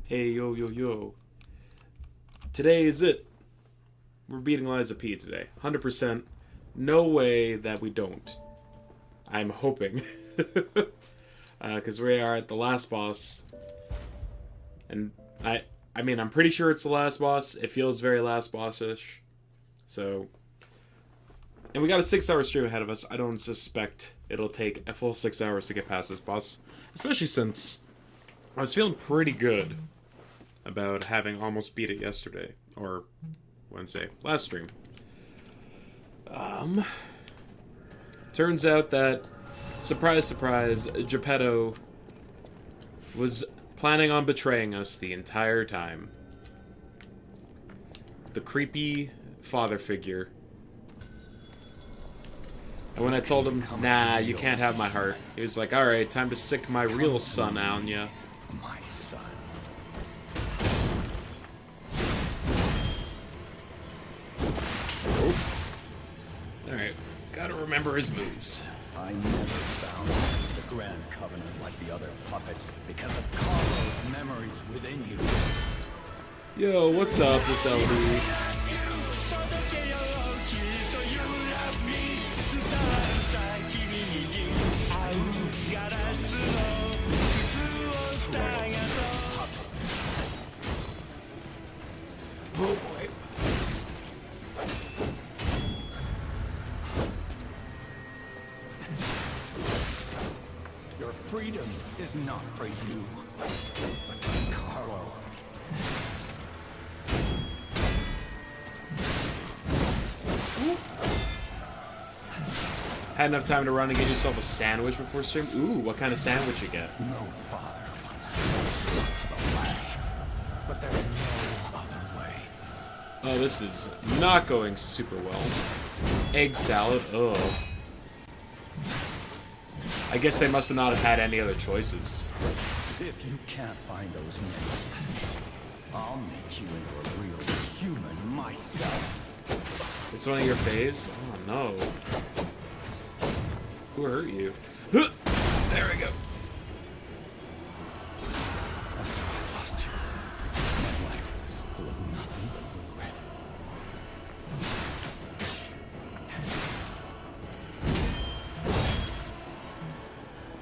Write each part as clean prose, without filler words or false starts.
Hey, yo, yo, yo. Today is it. We're beating Liza P today. 100%. No way that we don't. I'm hoping. Because we are at the last boss. And I mean, I'm pretty sure it's the last boss. It feels very last boss-ish. So... And we got a 6-hour stream ahead of us. I don't suspect it'll take a full 6 hours to get past this boss. Especially since I was feeling pretty good about having almost beat it yesterday. Or Wednesday. Last stream. Turns out that, surprise, surprise, Geppetto was planning on betraying us the entire time. The creepy father figure. And when I told him, nah, you can't have my heart, he was like, alright, time to sick my real son on ya. My son. Oh. Alright, gotta remember his moves. I never found the Grand Covenant like the other puppets because of Carlo's memories within you. Yo, what's up, this LD? Oh boy. Your freedom is not for you, but for Carlo. Had enough time to run and get yourself a sandwich before stream? Ooh, what kind of sandwich you get? No father wants to go to the lash, but there's no other way. Oh, this is not going super well. Egg salad, ugh. I guess they must have not have had any other choices. If you can't find those memories, I'll make you into a real human myself. It's one of your faves? Oh no. Who hurt you? There we go. I lost you. My life was full of nothing but regret.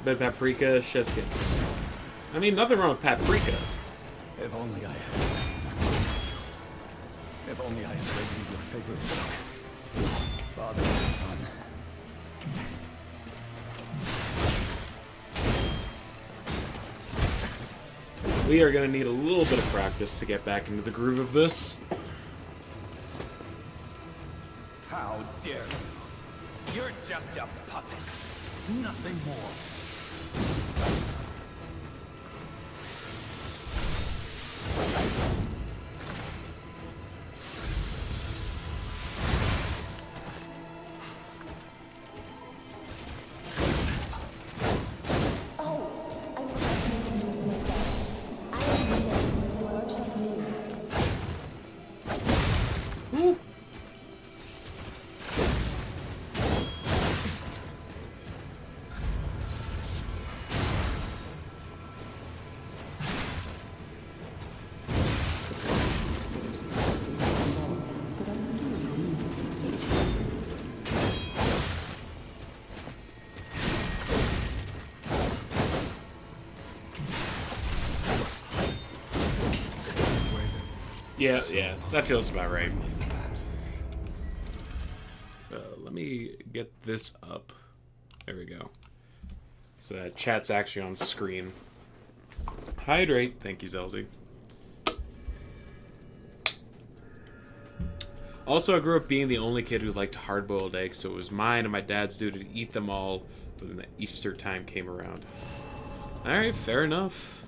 But paprika, chef's kiss. I mean, nothing wrong with paprika. If only I had. If only I had read you your favorite book. Father and Son. We are going to need a little bit of practice to get back into the groove of this. How dare you? You're just a puppet. Nothing more. Woo. Yeah, that feels about right. Let me get this up. There we go. So that chat's actually on screen. Hydrate. Thank you, Zeldy. Also, I grew up being the only kid who liked hard-boiled eggs, so it was mine and my dad's duty to eat them all when the Easter time came around. Alright, fair enough.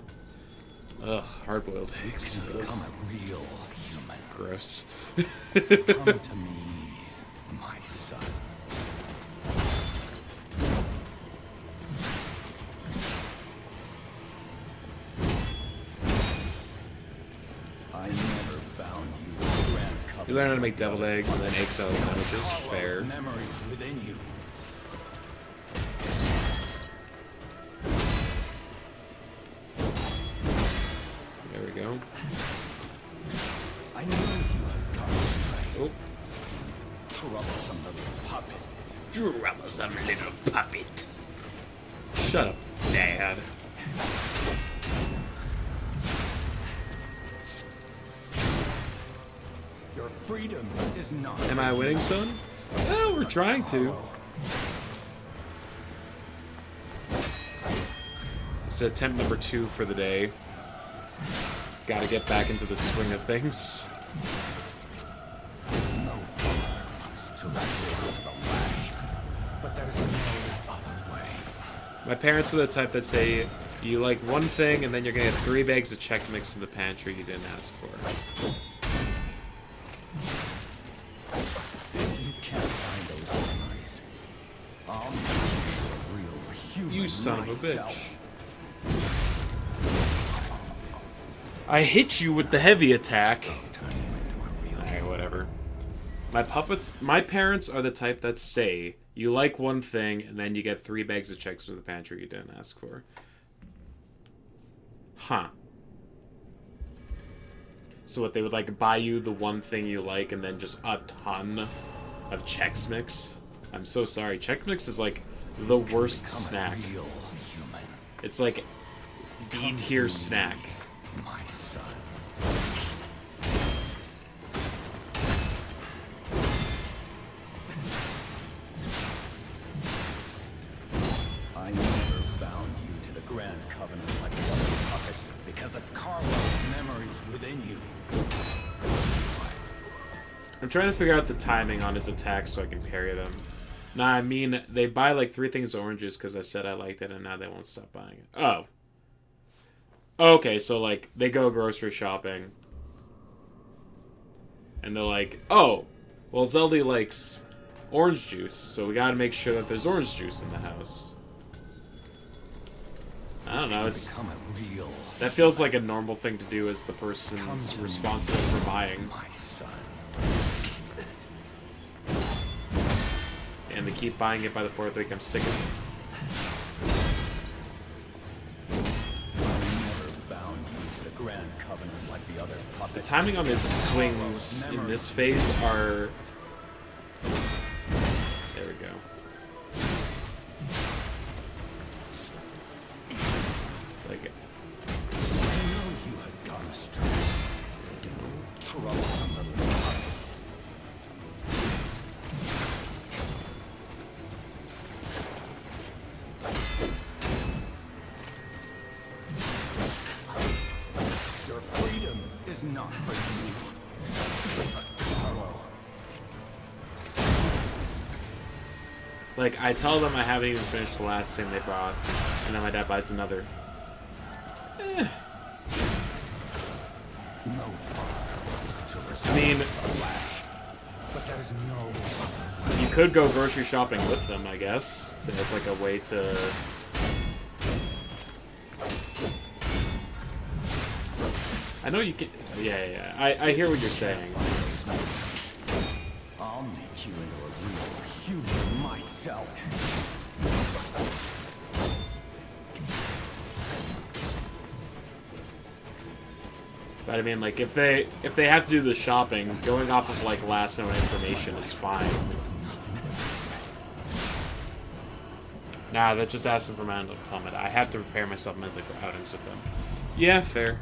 Ugh, hard-boiled eggs. Become a real human. Gross. Come to me, my son. I never bound you to the Grand Covenant. You learn how to make deviled eggs and then egg salad sandwiches. Fair. Memories within you. There we go. go. I knew you had gone astray. Oh. Troublesome little puppet. Troublesome little puppet. Shut up, Dad. Your freedom is not. Am I winning, son? Oh, we're trying to. This is attempt number 2 for the day. Gotta get back into the swing of things. No fire is too late to the lash, but there's no other way. My parents are the type that say, you like one thing and then you're gonna get 3 bags of Chex Mix in the pantry you didn't ask for. If you can't find those memories, I'll make you a real human You son of a myself. bitch. I hit you with the heavy attack. Turn you into a real Alright, whatever. My parents are the type that say, you like one thing, and then you get 3 bags of Chex from the pantry you didn't ask for. Huh. So what, they would, like, buy you the one thing you like, and then just a ton of Chex Mix? I'm so sorry. Chex Mix is, like, the worst Become snack. a real human. It's, like, D-tier snack. My son. I never bound you to the Grand Covenant like the other puppets because of Carlo's memories within you. I'm trying to figure out the timing on his attacks so I can parry them. Nah, I mean, they buy like 3 things of oranges because I said I liked it, and now they won't stop buying it. Oh. Okay, so like, they go grocery shopping. And they're like, oh, well, Zelda likes orange juice, so we gotta make sure that there's orange juice in the house. I don't know, it's... Become a real That feels like a normal thing to do as the person's responsible for buying. my son. And they keep buying it by the 4th week. I'm sick of it. I never bound you to the Grand Covenant like the other The puppets. timing on his swings in this phase are... There we go. Like, I know you had gone astray. Troublesome little puppet. Your freedom is not for you. Carlo. like, I tell them I haven't even finished the last thing they bought, and then my dad buys another. No fire is to I mean, the lash, but there's no you could go grocery shopping with them, I guess, as like a way to... I know you can... Yeah. I hear what you're saying. I'll make you into a real human myself. But I mean, like, if they have to do the shopping, going off of, like, last known information is fine. Nah, that's just asking for mental plummet. I have to prepare myself mentally for outings with them. Yeah, fair.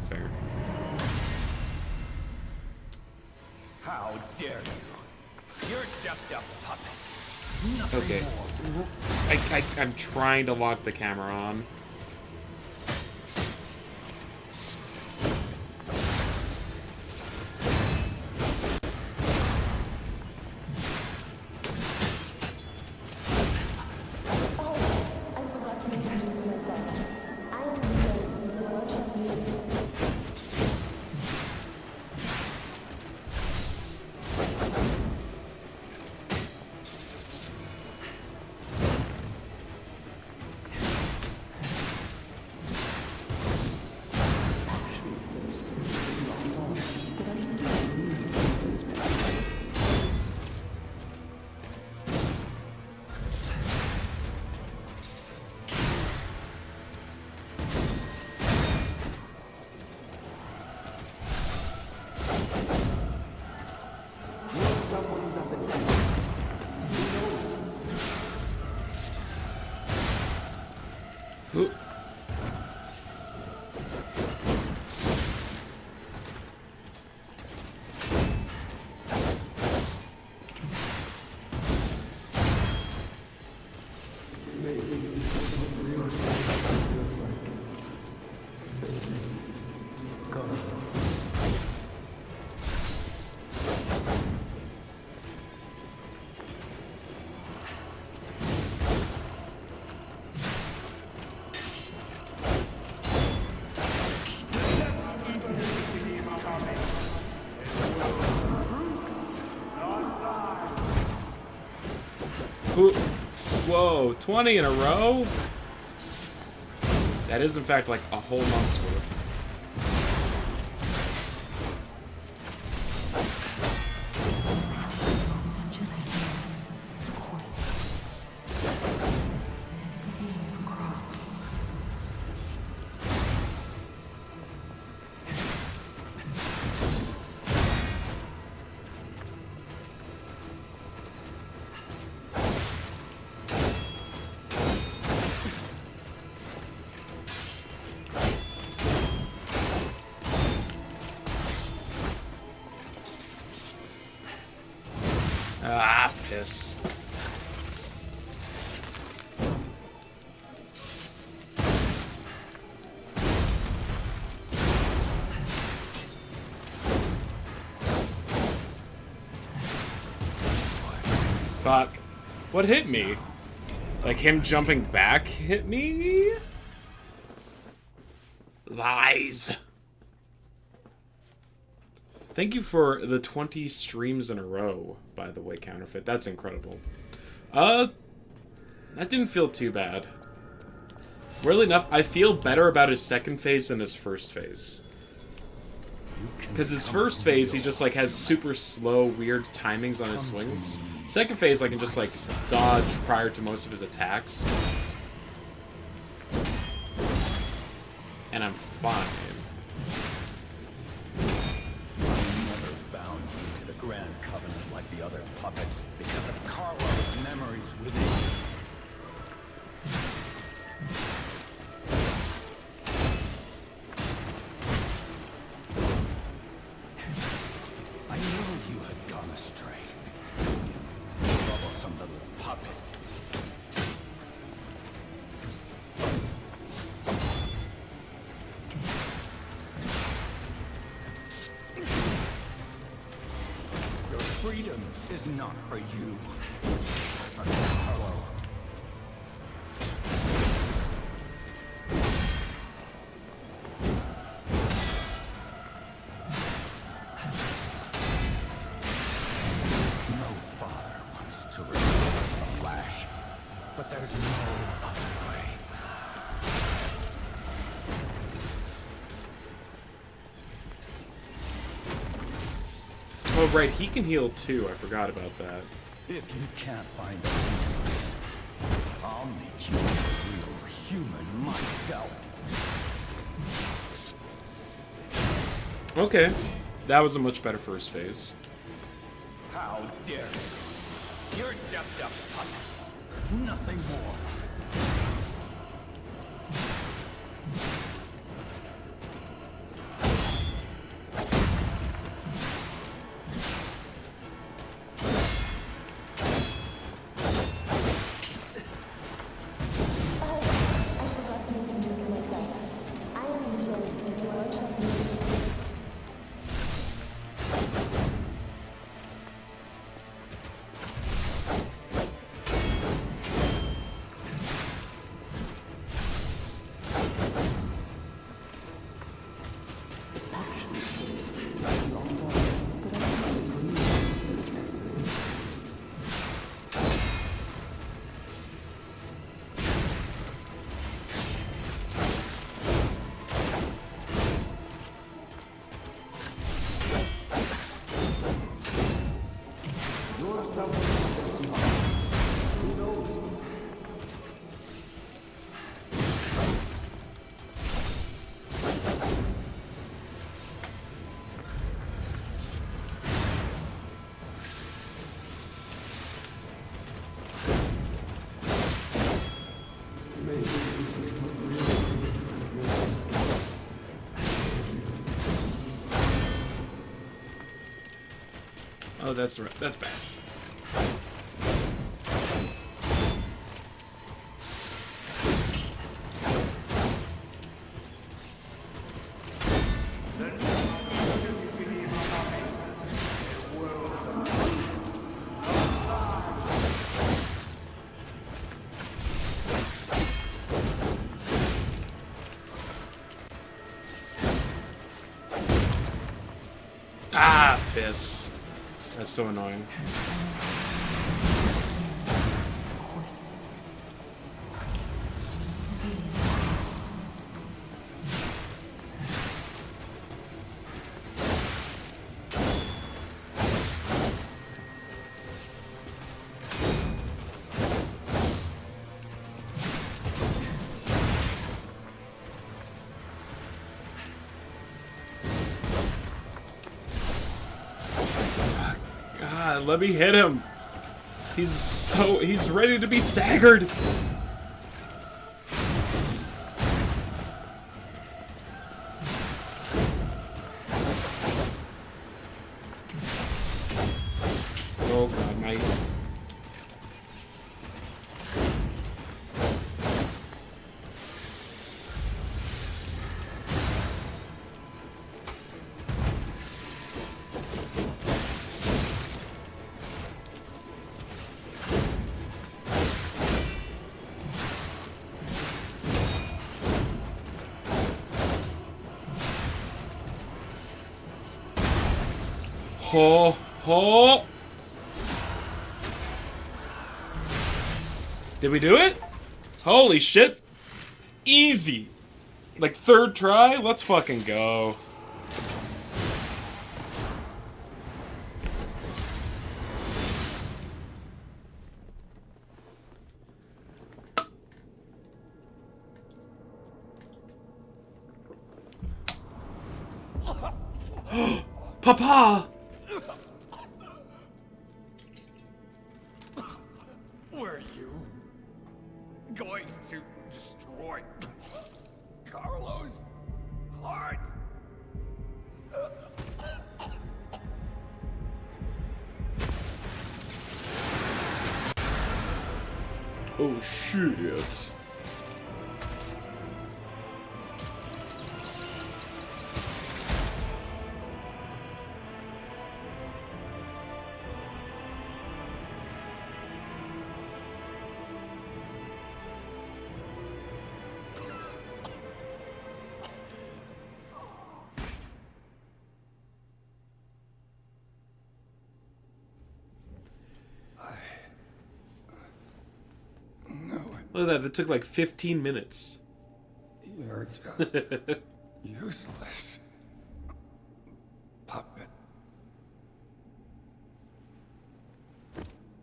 How dare you? You're just a puppet. Nothing Okay. more. I'm trying to lock the camera on. Ooh. Ooh. Whoa, 20 in a row? That is, in fact, like a whole month's worth. Ah, piss. Fuck. What hit me? Like him jumping back hit me? Lies. Thank you for the 20 streams in a row, by the way, Counterfeit. That's incredible. That didn't feel too bad. Weirdly enough, I feel better about his second phase than his first phase. Because his first phase, he just, like, has super slow, weird timings on his swings. Second phase, I can just, like, dodge prior to most of his attacks. And I'm fine. Grand Covenant like the other puppets because of Carlo's memories within you. I knew you had gone astray. You troublesome little puppet. Freedom is not for you, for Carlo. No father wants to remove the Flash, but there's no other way. Oh, right, he can heal too. I forgot about that. If you can't find the answers, I'll make you a real human myself. Okay. That was a much better first phase. How dare you? You're just a puppet. Nothing more. Oh, that's right. That's bad. Ah, piss. That's so annoying. God, let me hit him. He's ready to be staggered. Oh god, my... Ho, ho. Did we do it? Holy shit. Easy. Like, third try? Let's fucking go. Papa! Were you going to destroy Carlos' heart? Oh shit. Look at that, that took like 15 minutes. You're just useless. Puppet.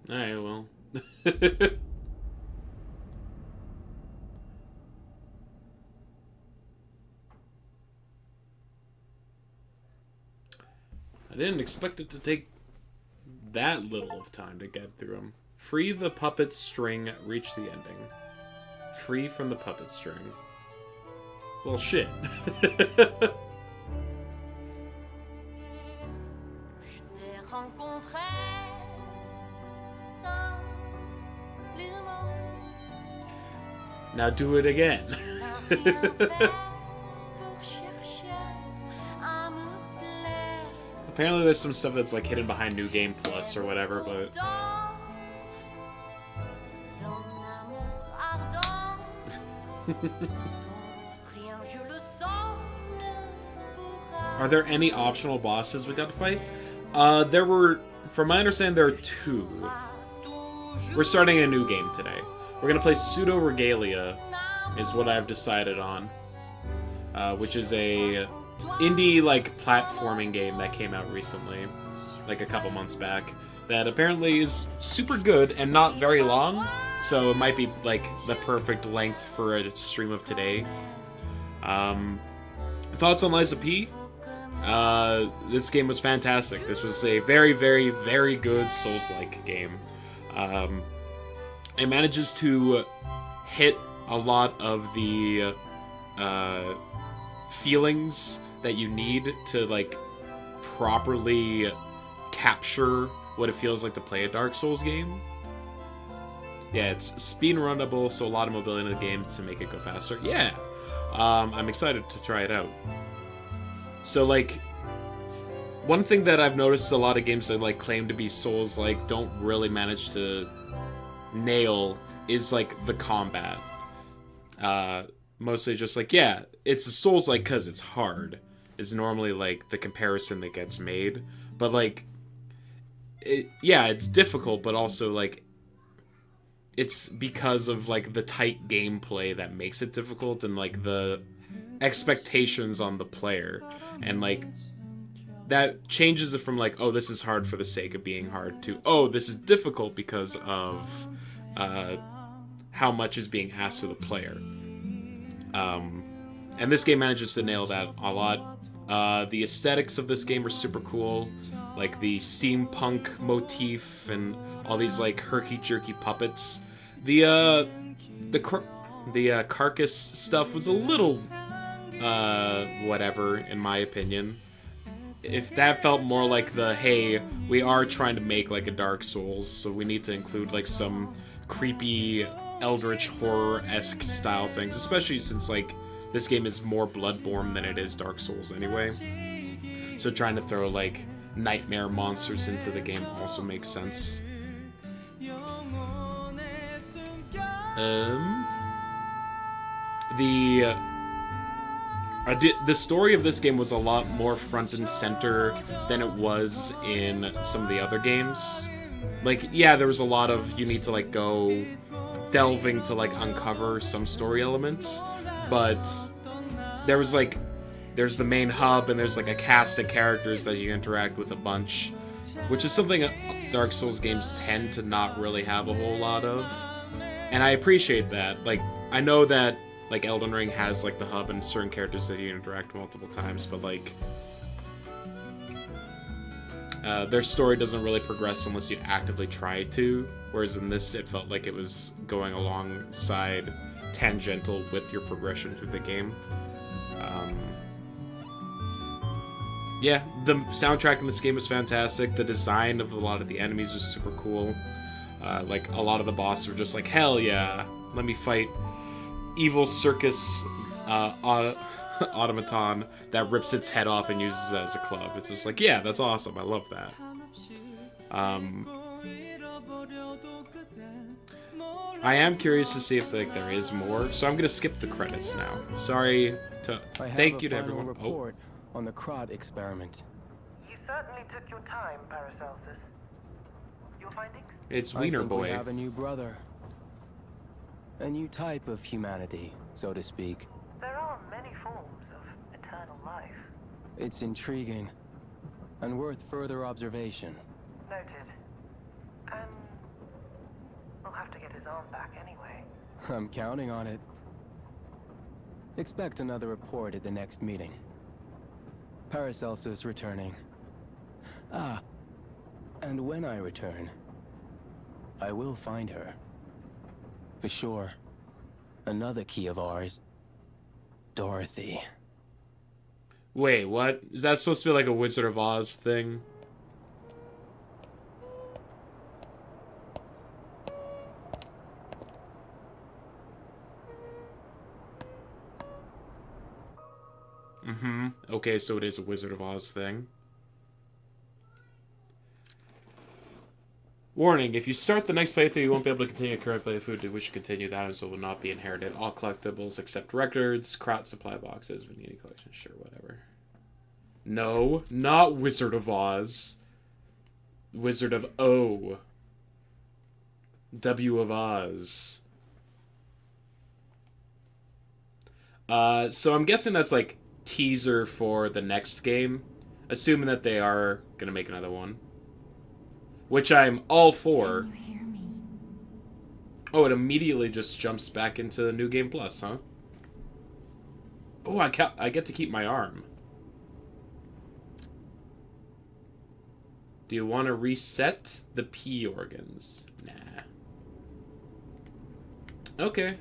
Alright, well. I didn't expect it to take that little of time to get through them. Free the puppet string, reach the ending. Free from the puppet string. Well, shit. Now do it again. Apparently there's some stuff that's like hidden behind New Game Plus or whatever, but... Are there any optional bosses we got to fight? There were, from my understanding, there are 2. We're starting a new game today. We're gonna play Pseudo Regalia, is what I've decided on. Which is a indie, like, platforming game that came out recently, like a couple months back, that apparently is super good and not very long, so it might be, like, the perfect length for a stream of today. Thoughts on Lies of P? This game was fantastic. This was a very, very, very good Souls-like game. It manages to hit a lot of the feelings that you need to, like, properly capture what it feels like to play a Dark Souls game. Yeah, it's speed runnable, so a lot of mobility in the game to make it go faster. Yeah, I'm excited to try it out. So, like, one thing that I've noticed a lot of games that, like, claim to be Souls-like don't really manage to nail is, like, the combat. Mostly just like, yeah, it's a Souls-like because it's hard, is normally, like, the comparison that gets made. But, like, yeah, it's difficult, but also, like, it's because of, like, the tight gameplay that makes it difficult and, like, the expectations on the player. And, like, that changes it from, like, oh, this is hard for the sake of being hard to, oh, this is difficult because of how much is being asked of the player. And this game manages to nail that a lot. The aesthetics of this game are super cool. Like, the steampunk motif and all these, like, herky-jerky puppets. The carcass stuff was a little, whatever, in my opinion. If that felt more like the, hey, we are trying to make, like, a Dark Souls, so we need to include, like, some creepy eldritch horror-esque style things, especially since, like, this game is more Bloodborne than it is Dark Souls anyway. So trying to throw, like, nightmare monsters into the game also makes sense. The story of this game was a lot more front and center than it was in some of the other games. Like, yeah, there was a lot of, you need to, like, go delving to, like, uncover some story elements, but there was, like, there's the main hub, and there's, like, a cast of characters that you interact with a bunch, which is something Dark Souls games tend to not really have a whole lot of, and I appreciate that. Like, I know that, like, Elden Ring has, like, the hub and certain characters that you interact multiple times, but, like, their story doesn't really progress unless you actively try to, whereas in this, it felt like it was going alongside tangential with your progression through the game. Yeah, the soundtrack in this game was fantastic. The design of a lot of the enemies was super cool. Like, a lot of the bosses were just like, hell yeah, let me fight evil circus automaton that rips its head off and uses it as a club. It's just like, yeah, that's awesome. I love that. I am curious to see if, like, there is more, so I'm gonna skip the credits now. Sorry to. Thank you to everyone. Report on the Krat experiment. You certainly took your time, Paracelsus. Your findings? It's Wiener I think Boy. We have a new brother. A new type of humanity, so to speak. There are many forms of eternal life. It's intriguing and worth further observation. Noted. And we'll have to get his arm back anyway. I'm counting on it. Expect another report at the next meeting. Paracelsus returning. Ah, and when I return, I will find her. For sure. Another key of ours. Dorothy. Wait, what? Is that supposed to be like a Wizard of Oz thing? Okay, so it is a Wizard of Oz thing. Warning, if you start the next playthrough, you won't be able to continue your current playthrough. To wish to continue that, and so will not be inherited. All collectibles except records, Krat supply boxes, Vignini collection, sure, whatever. No, not Wizard of Oz. Wizard of O. W of Oz. So I'm guessing that's like teaser for the next game, assuming that they are gonna make another one, which I'm all for. Can you hear me? Oh, it immediately just jumps back into New Game Plus, huh? Oh, I get to keep my arm. Do you want to reset the P organs? Nah. Okay.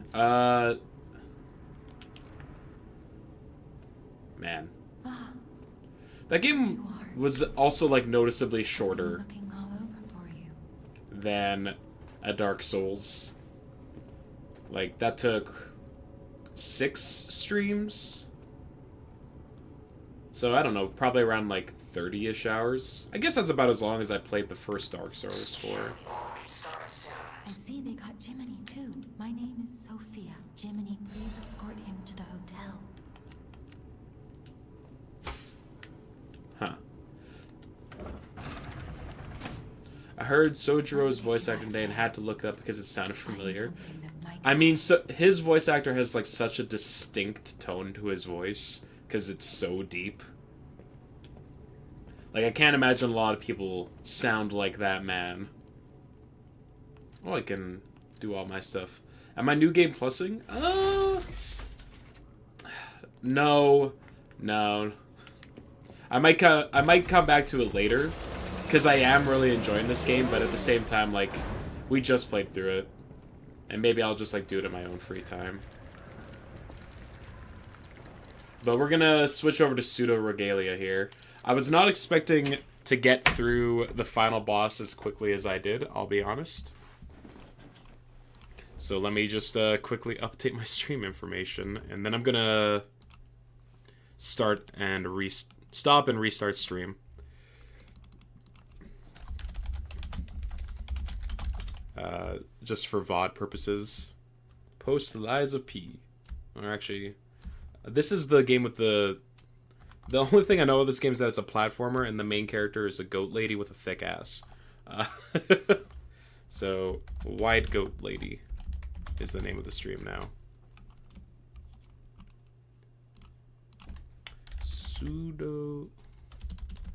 Man. That game was also like noticeably shorter Looking all over for you. than a Dark Souls. Like, that took 6 streams? So, I don't know, probably around, like, 30-ish hours. I guess that's about as long as I played the first Dark Souls for. I see they got Jiminy too. My name is Sophia. Jiminy, please escort him to the hotel. Huh. I heard Sojiro's voice actor today and had to look it up because it sounded familiar. I mean, so his voice actor has like such a distinct tone to his voice because it's so deep. Like, I can't imagine a lot of people sound like that man. Oh, I can do all my stuff. Am I New Game Plusing? No. I might come back to it later, because I am really enjoying this game, but at the same time, like, we just played through it. And maybe I'll just, like, do it in my own free time. But we're gonna switch over to Pseudo Regalia here. I was not expecting to get through the final boss as quickly as I did, I'll be honest. So let me just quickly update my stream information, and then I'm gonna stop and restart stream. Just for VOD purposes. Post Lies of P. Or actually, this is the game with the only thing I know of this game is that it's a platformer, and the main character is a goat lady with a thick ass. So, Wide Goat Lady is the name of the stream now. Pseudo...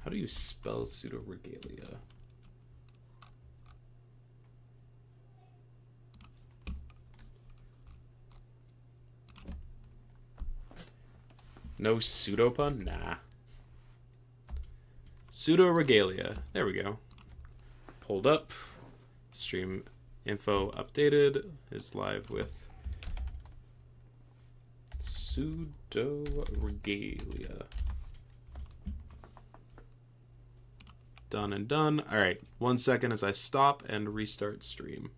How do you spell Pseudo Regalia? No pseudo pun? Nah. Pseudo Regalia. There we go. Pulled up. Stream info updated. Is live with Pseudo Regalia. Done and done. Alright, 1 second as I stop and restart stream.